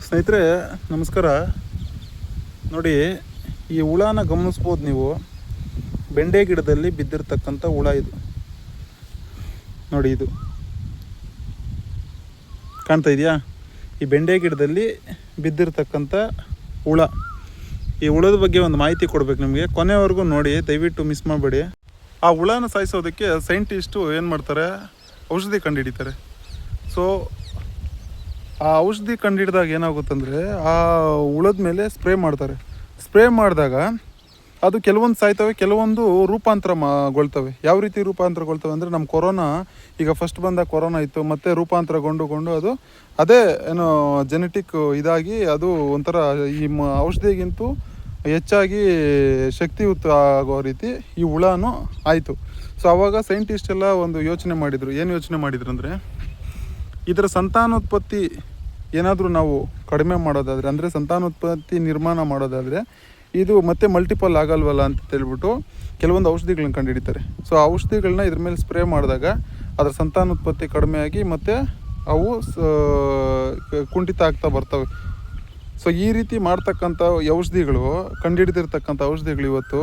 ಸ್ನೇಹಿತರೆ ನಮಸ್ಕಾರ. ನೋಡಿ, ಈ ಹುಳನ ಗಮನಿಸ್ಬೋದು ನೀವು. ಬೆಂಡೆ ಗಿಡದಲ್ಲಿ ಬಿದ್ದಿರ್ತಕ್ಕಂಥ ಹುಳ ಇದು. ನೋಡಿ, ಇದು ಕಾಣ್ತಾ ಇದೆಯಾ? ಈ ಬೆಂಡೆ ಗಿಡದಲ್ಲಿ ಬಿದ್ದಿರ್ತಕ್ಕಂಥ ಹುಳ. ಈ ಹುಳದ ಬಗ್ಗೆ ಒಂದು ಮಾಹಿತಿ ಕೊಡಬೇಕು ನಿಮಗೆ. ಕೊನೆವರೆಗೂ ನೋಡಿ, ದಯವಿಟ್ಟು ಮಿಸ್ ಮಾಡಬೇಡಿ. ಆ ಹುಳನ ಸಾಯಿಸೋದಕ್ಕೆ ಸೈಂಟಿಸ್ಟು ಏನು ಮಾಡ್ತಾರೆ, ಔಷಧಿ ಕಂಡುಹಿಡಿತಾರೆ. ಸೊ ಆ ಔಷಧಿ ಕಂಡುಹಿಡಿದಾಗ ಏನಾಗುತ್ತಂದರೆ, ಆ ಹುಳದ ಮೇಲೆ ಸ್ಪ್ರೇ ಮಾಡ್ತಾರೆ. ಸ್ಪ್ರೇ ಮಾಡಿದಾಗ ಅದು ಕೆಲವೊಂದು ಸಾಯ್ತವೆ, ಕೆಲವೊಂದು ರೂಪಾಂತರಗೊಳ್ತವೆ. ಯಾವ ರೀತಿ ರೂಪಾಂತರಗೊಳ್ತವೆ ಅಂದರೆ, ನಮ್ಮ ಕೊರೋನಾ ಈಗ ಫಸ್ಟ್ ಬಂದಾಗ ಕೊರೋನಾ ಇತ್ತು, ಮತ್ತು ರೂಪಾಂತರಗೊಂಡು ಅದು ಅದೇ ಏನೋ ಜೆನೆಟಿಕ್ ಇದಾಗಿ ಅದು ಒಂಥರ ಈ ಔಷಧಿಗಿಂತೂ ಹೆಚ್ಚಾಗಿ ಶಕ್ತಿಯುತ ಆಗೋ ರೀತಿ ಈ ಹುಳನೂ ಆಯಿತು. ಸೊ ಆವಾಗ ಸೈಂಟಿಸ್ಟ್ ಎಲ್ಲ ಒಂದು ಯೋಚನೆ ಮಾಡಿದರು. ಏನು ಯೋಚನೆ ಮಾಡಿದ್ರು ಅಂದರೆ, ಇದರ ಸಂತಾನೋತ್ಪತ್ತಿ ಏನಾದರೂ ನಾವು ಕಡಿಮೆ ಮಾಡೋದಾದರೆ, ಅಂದರೆ ಸಂತಾನೋತ್ಪತ್ತಿ ನಿರ್ಮಾಣ ಮಾಡೋದಾದರೆ ಇದು ಮತ್ತೆ ಮಲ್ಟಿಪಲ್ ಆಗಲ್ವಲ್ಲ ಅಂತ ಹೇಳ್ಬಿಟ್ಟು ಕೆಲವೊಂದು ಔಷಧಿಗಳನ್ನ ಕಂಡುಹಿಡಿತಾರೆ. ಸೊ ಆ ಔಷಧಿಗಳನ್ನ ಇದ್ರ ಮೇಲೆ ಸ್ಪ್ರೇ ಮಾಡಿದಾಗ ಅದರ ಸಂತಾನೋತ್ಪತ್ತಿ ಕಡಿಮೆಯಾಗಿ ಮತ್ತು ಅವು ಕುಂಠಿತ ಆಗ್ತಾ ಬರ್ತವೆ. ಸೊ ಈ ರೀತಿ ಮಾಡ್ತಕ್ಕಂಥ ಔಷಧಿಗಳು, ಕಂಡುಹಿಡಿದಿರ್ತಕ್ಕಂಥ ಔಷಧಿಗಳು ಇವತ್ತು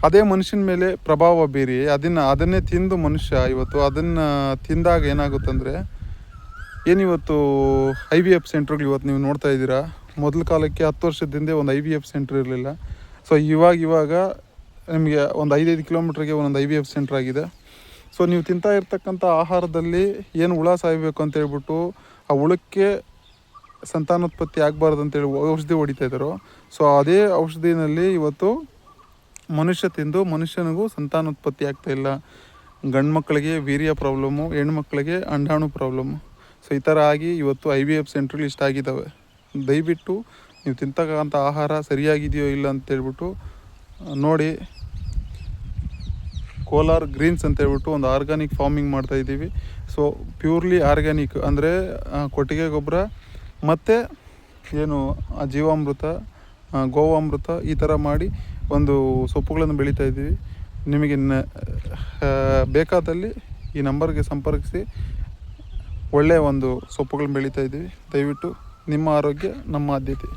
ಅದೇ ಮನುಷ್ಯನ ಮೇಲೆ ಪ್ರಭಾವ ಬೀರಿ ಅದನ್ನೇ ತಿಂದು ಮನುಷ್ಯ ಇವತ್ತು ಅದನ್ನು ತಿಂದಾಗ ಏನಾಗುತ್ತಂದರೆ, ಏನಿವತ್ತು IVF ಸೆಂಟ್ರ್ಗಳು ಇವತ್ತು ನೀವು ನೋಡ್ತಾ ಇದ್ದೀರಾ. ಮೊದಲ ಕಾಲಕ್ಕೆ 10 ವರ್ಷದ ಹಿಂದೆ ಒಂದು IVF ಸೆಂಟ್ರ್ ಇರಲಿಲ್ಲ. ಸೊ ಇವಾಗ ನಿಮಗೆ ಒಂದು 5 ಕಿಲೋಮೀಟ್ರಿಗೆ ಒಂದೊಂದು IVF ಸೆಂಟ್ರ್ ಆಗಿದೆ. ಸೊ ನೀವು ತಿಂತಾ ಇರ್ತಕ್ಕಂಥ ಆಹಾರದಲ್ಲಿ ಏನು ಹುಳ ಸಾಯಬೇಕು ಅಂತ ಹೇಳ್ಬಿಟ್ಟು ಆ ಹುಳಕ್ಕೆ ಸಂತಾನೋತ್ಪತ್ತಿ ಆಗಬಾರ್ದು ಅಂತೇಳಿ ಔಷಧಿ ಹೊಡಿತಾ ಇದ್ದಾರೋ, ಸೊ ಅದೇ ಔಷಧಿನಲ್ಲಿ ಇವತ್ತು ಮನುಷ್ಯ ತಿಂದು ಮನುಷ್ಯನಿಗೂ ಸಂತಾನೋತ್ಪತ್ತಿ ಆಗ್ತಾಯಿಲ್ಲ. ಗಂಡು ಮಕ್ಕಳಿಗೆ ವೀರ್ಯ ಪ್ರಾಬ್ಲಮ್ಮು, ಹೆಣ್ಮಕ್ಳಿಗೆ ಅಂಡಾಣು ಪ್ರಾಬ್ಲಮ್ಮು. ಸೊ ಈ ಥರ ಆಗಿ ಇವತ್ತು IVF ಸೆಂಟ್ರ್ಗಳು ಇಷ್ಟ ಆಗಿದ್ದಾವೆ. ದಯವಿಟ್ಟು ನೀವು ತಿಂತಕ್ಕಂಥ ಆಹಾರ ಸರಿಯಾಗಿದೆಯೋ ಇಲ್ಲ ಅಂತೇಳ್ಬಿಟ್ಟು ನೋಡಿ. ಕೋಲಾರ್ ಗ್ರೀನ್ಸ್ ಅಂತೇಳ್ಬಿಟ್ಟು ಒಂದು ಆರ್ಗ್ಯಾನಿಕ್ ಫಾರ್ಮಿಂಗ್ ಮಾಡ್ತಾಯಿದ್ದೀವಿ. ಸೊ ಪ್ಯೂರ್ಲಿ ಆರ್ಗ್ಯಾನಿಕ್ ಅಂದರೆ ಕೊಟ್ಟಿಗೆ ಗೊಬ್ಬರ ಮತ್ತು ಏನು ಜೀವಾಮೃತ, ಗೋವಾಮೃತ ಈ ಥರ ಮಾಡಿ ಒಂದು ಸೊಪ್ಪುಗಳನ್ನು ಬೆಳೀತಾ ಇದ್ದೀವಿ. ನಿಮಗೆ ಬೇಕಾದಲ್ಲಿ ಈ ನಂಬರ್ಗೆ ಸಂಪರ್ಕಿಸಿ ಒಳ್ಳೆಯ ಒಂದು ಸೊಪ್ಪುಗಳನ್ನ ಬೆಳೀತಾ ಇದ್ದೀವಿ. ದಯವಿಟ್ಟು ನಿಮ್ಮ ಆರೋಗ್ಯ ನಮ್ಮ ಆದ್ಯತೆ.